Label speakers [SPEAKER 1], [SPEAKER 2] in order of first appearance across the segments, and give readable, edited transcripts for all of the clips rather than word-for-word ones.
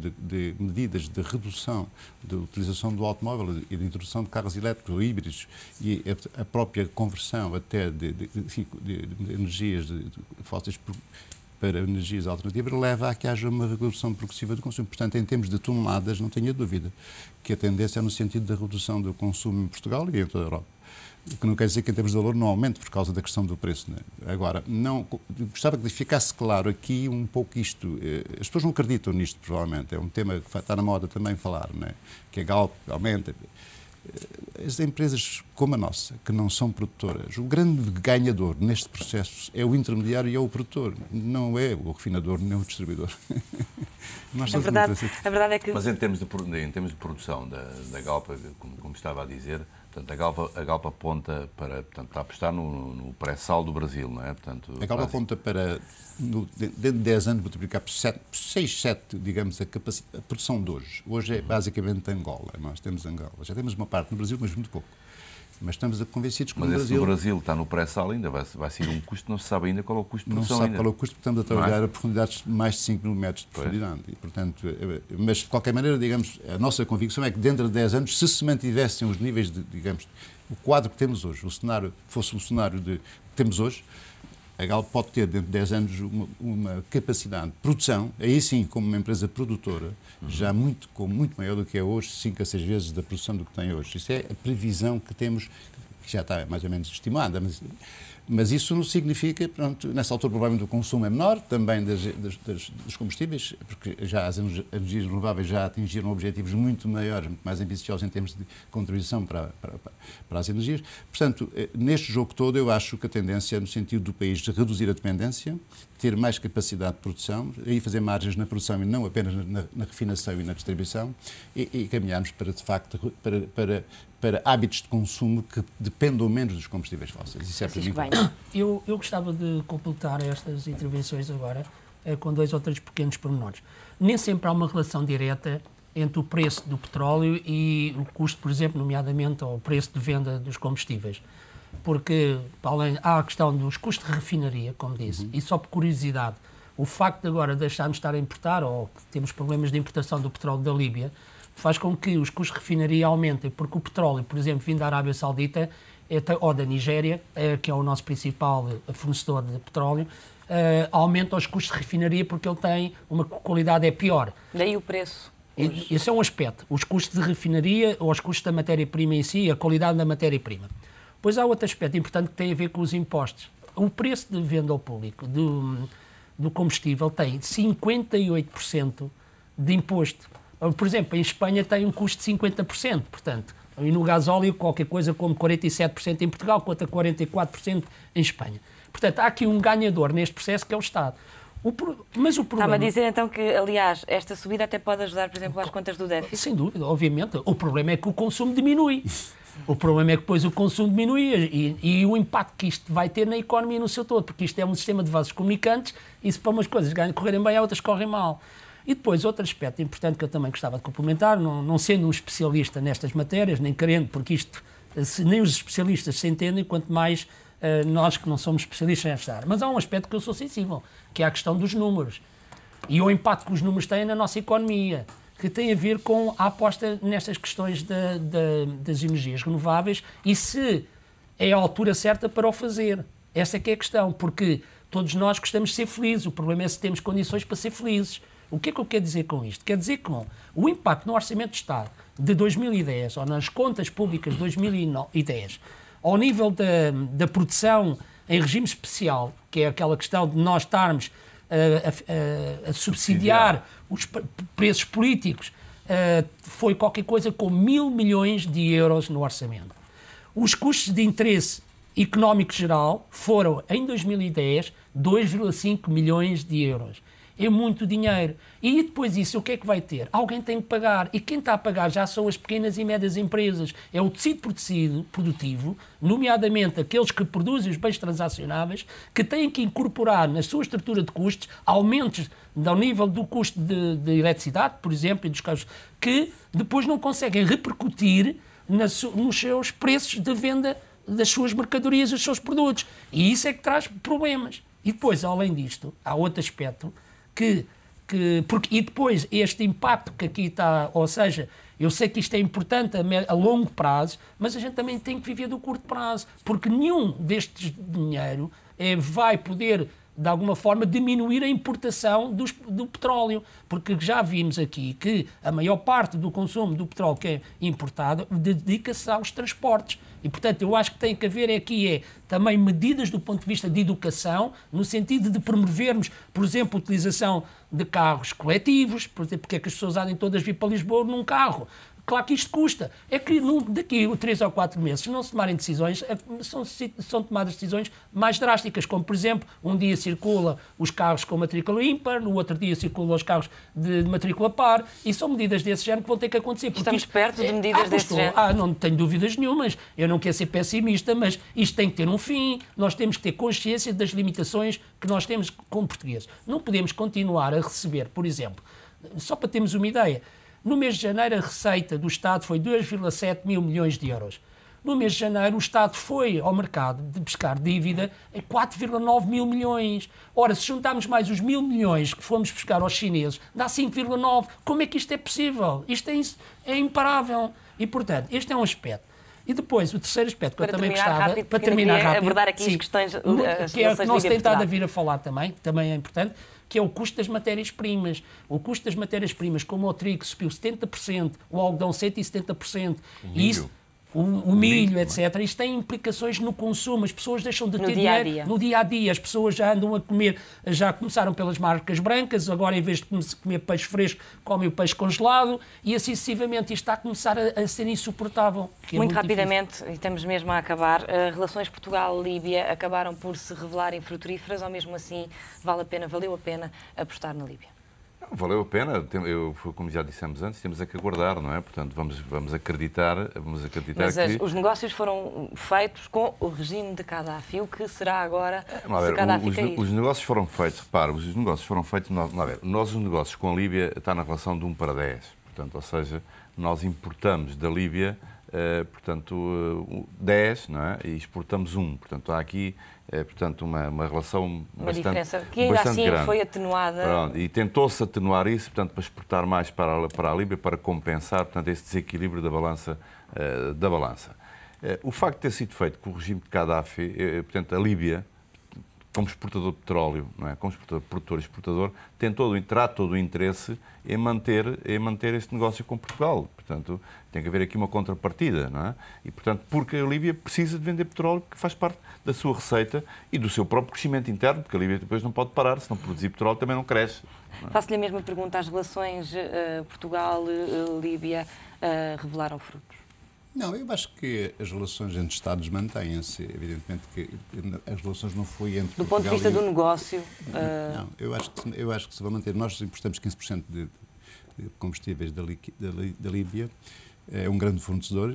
[SPEAKER 1] de medidas de redução da utilização do automóvel e de introdução de carros elétricos ou híbridos e a própria conversão até de energias fósseis para energias alternativas leva a que haja uma redução progressiva do consumo. Portanto, em termos de toneladas, não tenha dúvida que a tendência é no sentido da redução do consumo em Portugal e em toda a Europa. O que não quer dizer que, em termos de valor, não aumente por causa da questão do preço. Né? Agora, gostava que ficasse claro aqui um pouco isto. As pessoas não acreditam nisto, provavelmente. É um tema que está na moda também falar, né? Que a Galp aumenta. As empresas como a nossa, que não são produtoras, o grande ganhador neste processo é o intermediário e é o produtor, não é o refinador nem o distribuidor.
[SPEAKER 2] A verdade é que...
[SPEAKER 3] Mas em termos de produção da Galp, como estava a dizer, portanto, a Galp aponta para, portanto, está a apostar no pré-sal do Brasil, não é? Portanto,
[SPEAKER 1] a Galp aponta para, dentro de 10 anos, multiplicar por 6, 7, digamos, a produção de hoje. Hoje é basicamente Angola. Nós temos Angola. Já temos uma parte no Brasil, mas muito pouco. Mas estamos convencidos que
[SPEAKER 3] no Brasil está no pré-sal ainda, vai ser um custo, não se sabe ainda qual é o custo de produção.
[SPEAKER 1] Não se sabe qual é o custo, porque estamos a trabalhar a profundidades de mais de 5 mil metros de profundidade. E, portanto, mas, de qualquer maneira, digamos, a nossa convicção é que dentro de 10 anos, se se mantivessem os níveis de, digamos, o quadro que temos hoje, o cenário, fosse o cenário que temos hoje, a Galp pode ter, dentro de 10 anos, uma capacidade de produção, aí sim, como uma empresa produtora, já muito maior do que é hoje, 5 a 6 vezes da produção do que tem hoje. Isso é a previsão que temos, que já está mais ou menos estimada, mas isso não significa, pronto, nessa altura provavelmente o consumo é menor, também dos combustíveis, porque já as energias renováveis já atingiram objetivos muito maiores, muito mais ambiciosos em termos de contribuição para as energias. Portanto, neste jogo todo eu acho que a tendência é no sentido do país de reduzir a dependência, ter mais capacidade de produção, aí fazer margens na produção e não apenas na refinação e na distribuição, e caminharmos para, de facto, para hábitos de consumo que dependam menos dos combustíveis fósseis. Isso é para mim.
[SPEAKER 4] Eu gostava de completar estas intervenções agora com 2 ou 3 pequenos pormenores. Nem sempre há uma relação direta entre o preço do petróleo e o custo, por exemplo, nomeadamente o preço de venda dos combustíveis. Porque há a questão dos custos de refinaria, como disse, e só por curiosidade, o facto de agora deixarmos de estar a importar, ou temos problemas de importação do petróleo da Líbia, faz com que os custos de refinaria aumentem, porque o petróleo, por exemplo, vindo da Arábia Saudita ou da Nigéria, que é o nosso principal fornecedor de petróleo, aumenta os custos de refinaria porque ele tem uma qualidade pior.
[SPEAKER 2] Daí o preço.
[SPEAKER 4] Esse é um aspecto. Os custos de refinaria ou os custos da matéria-prima em si, a qualidade da matéria-prima. Pois há outro aspecto importante que tem a ver com os impostos. O preço de venda ao público do combustível tem 58% de imposto. Por exemplo, em Espanha tem um custo de 50%, portanto, e no gasóleo qualquer coisa como 47% em Portugal, contra 44% em Espanha. Portanto, há aqui um ganhador neste processo que é o Estado. Mas o problema...
[SPEAKER 2] Está-me a dizer então que, aliás, esta subida até pode ajudar, por exemplo, às contas do déficit?
[SPEAKER 4] Sem dúvida, obviamente. O problema é que o consumo diminui. O problema é que depois o consumo diminui e o impacto que isto vai ter na economia no seu todo, porque isto é um sistema de vasos comunicantes e se para umas coisas correrem bem, há outras correm mal. E depois, outro aspecto importante que eu também gostava de complementar, não sendo um especialista nestas matérias, nem querendo, porque isto nem os especialistas se entendem, quanto mais nós que não somos especialistas nesta área. Mas há um aspecto que eu sou sensível, que é a questão dos números. E o impacto que os números têm na nossa economia, que tem a ver com a aposta nestas questões das energias renováveis e se é a altura certa para o fazer. Essa é que é a questão, porque todos nós gostamos de ser felizes, o problema é se temos condições para ser felizes. O que é que eu quero dizer com isto? Quer dizer que o impacto no Orçamento de Estado de 2010, ou nas contas públicas de 2010, ao nível da produção em regime especial, que é aquela questão de nós estarmos a subsidiar os preços políticos, foi qualquer coisa com 1.000 milhões de euros no orçamento. Os custos de interesse económico geral foram, em 2010, 2,5 milhões de euros. É muito dinheiro. E depois disso, o que é que vai ter? Alguém tem que pagar. E quem está a pagar já são as pequenas e médias empresas. É o tecido produtivo, nomeadamente aqueles que produzem os bens transacionáveis, que têm que incorporar na sua estrutura de custos aumentos ao nível do custo de eletricidade, por exemplo, e dos carros, que depois não conseguem repercutir nos seus preços de venda das suas mercadorias, dos seus produtos. E isso é que traz problemas. E depois, além disto, há outro aspecto que E depois este impacto que aqui está, ou seja, eu sei que isto é importante a longo prazo, mas a gente também tem que viver do curto prazo, porque nenhum destes dinheiro vai poder, de alguma forma, diminuir a importação do petróleo, porque já vimos aqui que a maior parte do consumo do petróleo que é importado dedica-se aos transportes. E, portanto, eu acho que tem que haver aqui também medidas do ponto de vista de educação, no sentido de promovermos, por exemplo, a utilização de carros coletivos, por exemplo, porque é que as pessoas andem todas vir para Lisboa num carro. Claro que isto custa. É que daqui a 3 ou 4 meses, se não se tomarem decisões, são tomadas decisões mais drásticas, como, por exemplo, um dia circula os carros com matrícula ímpar, no outro dia circulam os carros de matrícula par, e são medidas desse género que vão ter que acontecer.
[SPEAKER 2] Estamos perto de medidas desse género?
[SPEAKER 4] Não tenho dúvidas nenhumas. Eu não quero ser pessimista, mas isto tem que ter um fim. Nós temos que ter consciência das limitações que nós temos como portugueses. Não podemos continuar a receber, por exemplo, só para termos uma ideia, no mês de janeiro, a receita do Estado foi 2,7 mil milhões de euros. No mês de janeiro, o Estado foi ao mercado de buscar dívida em 4,9 mil milhões. Ora, se juntarmos mais os 1.000 milhões que fomos buscar aos chineses, dá 5,9. Como é que isto é possível? Isto é imparável. E, portanto, este é um aspecto. E depois, o terceiro aspecto que eu também gostava...
[SPEAKER 2] Para terminar rápido, abordar aqui as questões...
[SPEAKER 4] Que é o que nós temos estado a vir a falar também é importante, que é o custo das matérias-primas. O custo das matérias-primas, como o trigo, subiu 70%, o algodão 170%, o milho, etc. Isto tem implicações no consumo. As pessoas deixam de ter dinheiro no dia-a-dia. As pessoas já andam a comer, já começaram pelas marcas brancas, agora em vez de comer peixe fresco, comem o peixe congelado e assim sucessivamente. Isto está a começar a ser insuportável.
[SPEAKER 2] Muito rapidamente, difícil. E estamos mesmo a acabar, relações Portugal-Líbia acabaram por se revelarem frutíferas, ou mesmo assim valeu a pena apostar na Líbia?
[SPEAKER 3] Valeu a pena, como já dissemos antes, temos que aguardar, não é? Portanto, vamos acreditar
[SPEAKER 2] Mas
[SPEAKER 3] que...
[SPEAKER 2] os negócios foram feitos com o regime de Gaddafi. O que será agora se Gaddafi cair?
[SPEAKER 3] Os negócios foram feitos, repara, os negócios foram feitos... Nós, os negócios com a Líbia, está na relação de 1 para 10. Portanto, ou seja, nós importamos da Líbia, 10, não é? E exportamos 1. Portanto, há aqui... uma relação bastante
[SPEAKER 2] diferença que ainda assim
[SPEAKER 3] grande.
[SPEAKER 2] Foi atenuada.
[SPEAKER 3] Pronto, e tentou-se atenuar isso, portanto, para exportar mais para a Líbia, para compensar, portanto, esse desequilíbrio da balança. O facto de ter sido feito com o regime de Gaddafi, portanto, a Líbia, como exportador de petróleo, não é? Como produtor e exportador, terá todo o interesse em manter este negócio com Portugal. Portanto, tem que haver aqui uma contrapartida, não é? E, portanto, porque a Líbia precisa de vender petróleo, que faz parte da sua receita e do seu próprio crescimento interno, porque a Líbia depois não pode parar, se não produzir petróleo também não cresce. Não é?
[SPEAKER 2] Faço-lhe a mesma pergunta, as relações Portugal-Líbia revelaram frutos?
[SPEAKER 1] Não, eu acho que as relações entre Estados mantêm-se. Evidentemente que as relações não foi entre
[SPEAKER 2] do ponto de vista do negócio...
[SPEAKER 1] Não, eu acho que se vai manter. Nós importamos 15% de combustíveis da Líbia. É um grande fornecedor.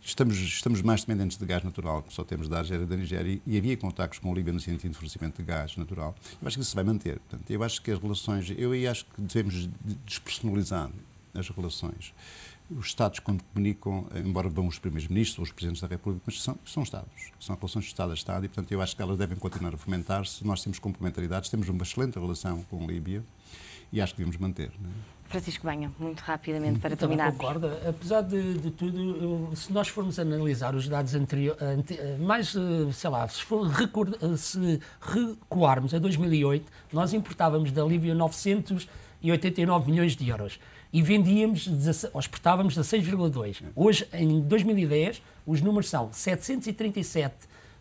[SPEAKER 1] Estamos mais dependentes de gás natural, que só temos da Argélia e da Nigéria, e havia contactos com a Líbia no sentido de fornecimento de gás natural. Eu acho que isso se vai manter. Portanto, eu acho que as relações... Eu acho que devemos despersonalizar as relações. Os Estados, quando comunicam, embora vão os primeiros-ministros ou os presidentes da República, mas são Estados, são relações de Estado a Estado, e, portanto, eu acho que elas devem continuar a fomentar-se. Nós temos complementaridades, temos uma excelente relação com a Líbia e acho que devemos manter. Não é?
[SPEAKER 2] Francisco Banha, muito rapidamente para terminar.
[SPEAKER 4] Concordo. Apesar de tudo, se nós formos analisar os dados anteriores, se recuarmos a 2008, nós importávamos da Líbia 989 milhões de euros. E vendíamos, ou exportávamos 16,2. Hoje, em 2010, os números são 737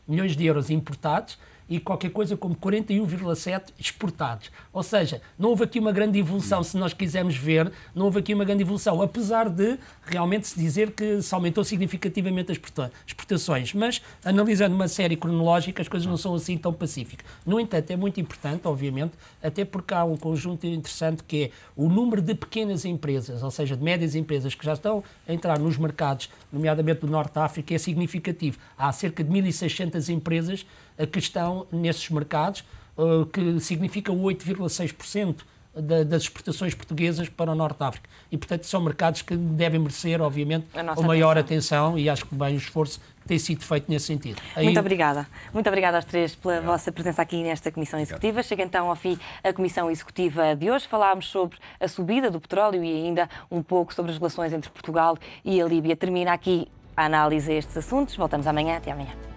[SPEAKER 4] milhões de euros importados e qualquer coisa como 41,7 exportados. Ou seja, não houve aqui uma grande evolução, se nós quisermos ver, não houve aqui uma grande evolução, apesar de realmente se dizer que se aumentou significativamente as exportações. Mas, analisando uma série cronológica, as coisas não são assim tão pacíficas. No entanto, é muito importante, obviamente, até porque há um conjunto interessante que é o número de pequenas empresas, ou seja, de médias empresas que já estão a entrar nos mercados, nomeadamente do Norte da África, é significativo. Há cerca de 1.600 empresas que estão nesses mercados, que significa 8,6% das exportações portuguesas para o Norte de África. E, portanto, são mercados que devem merecer, obviamente,
[SPEAKER 2] a
[SPEAKER 4] maior atenção e acho que bem o esforço tem sido feito nesse sentido.
[SPEAKER 2] Muito obrigada. Muito obrigada aos três pela vossa presença aqui nesta Comissão Executiva. Chega então ao fim a Comissão Executiva de hoje. Falámos sobre a subida do petróleo e ainda um pouco sobre as relações entre Portugal e a Líbia. Termina aqui a análise a estes assuntos. Voltamos amanhã. Até amanhã.